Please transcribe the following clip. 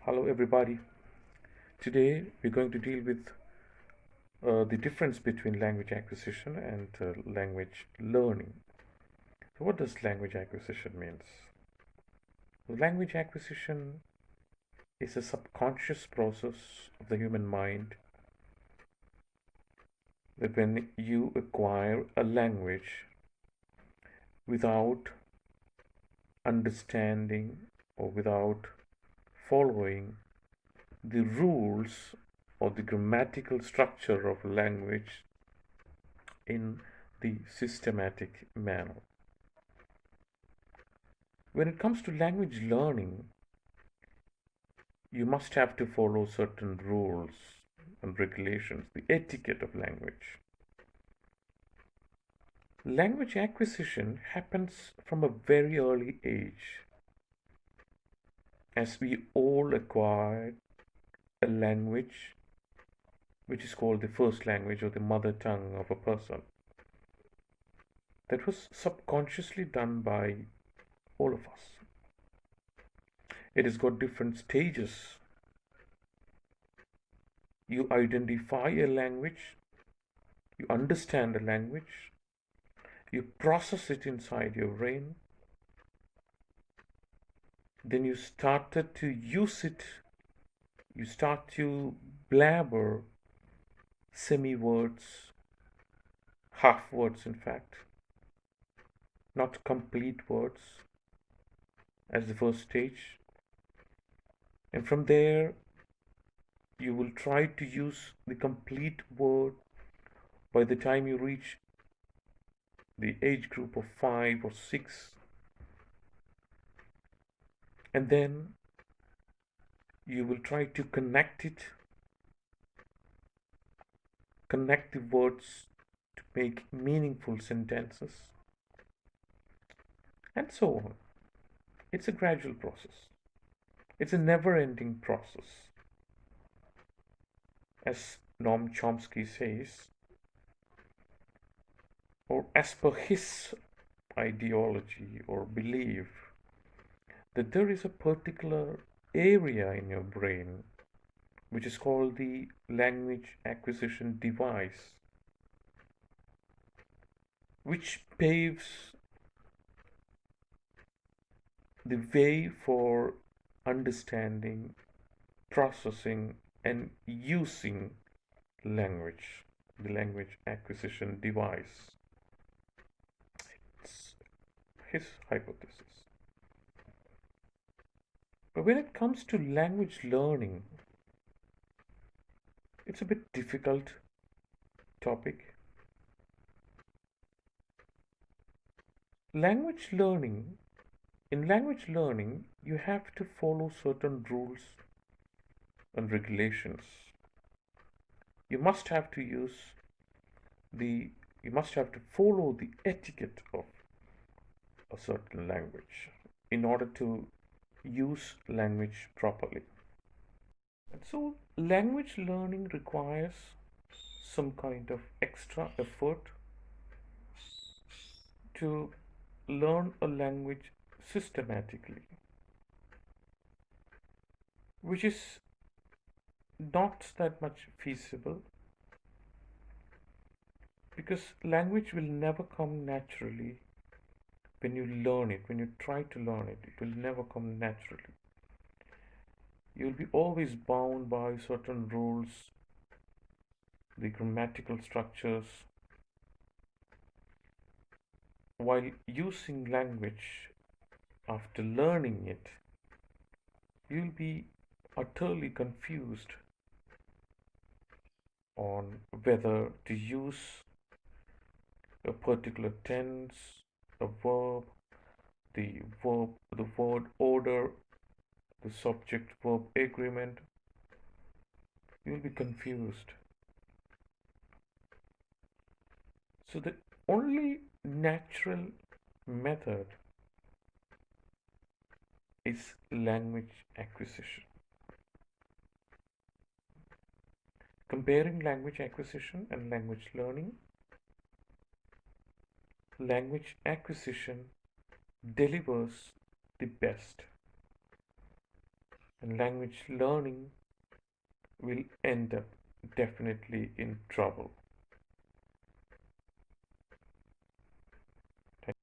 Hello, everybody. Today we're going to deal with the difference between language acquisition and language learning. So, what does language acquisition means? Language acquisition is a subconscious process of the human mind that when you acquire a language without understanding or without following the rules or the grammatical structure of language in the systematic manner. When it comes to language learning, you must have to follow certain rules and regulations, the etiquette of language. Language acquisition happens from a very early age, as we all acquire a language which is called the first language or the mother tongue of a person. That was subconsciously done by all of us. It has got different stages. You identify a language, you understand a language, you process it inside your brain, then you started to use it, you start to blabber semi words, half words, in fact, not complete words as the first stage. And from there, you will try to use the complete word by the time you reach the age group of 5 or 6. And then you will try to connect the words to make meaningful sentences, and so on. It's a gradual process. It's a never-ending process. As Noam Chomsky says, or as per his ideology or belief, that there is a particular area in your brain which is called the language acquisition device, which paves the way for understanding, processing, and using language, the language acquisition device. It's his hypothesis. But when it comes to language learning, it's a bit difficult topic. Language learning, in language learning, you have to follow certain rules and regulations. You must have to use the, you must have to follow the etiquette of a certain language in order to use language properly. And so, language learning requires some kind of extra effort to learn a language systematically, which is not that much feasible because language will never come naturally when you learn it, when you try to learn it, it will never come naturally. You'll be always bound by certain rules, the grammatical structures. While using language after learning it, you'll be utterly confused on whether to use a particular tense, a verb, the word order, the subject verb agreement. You'll be confused. So the only natural method is language acquisition. Comparing language acquisition and language learning, language acquisition delivers the best. and language learning will end up definitely in trouble.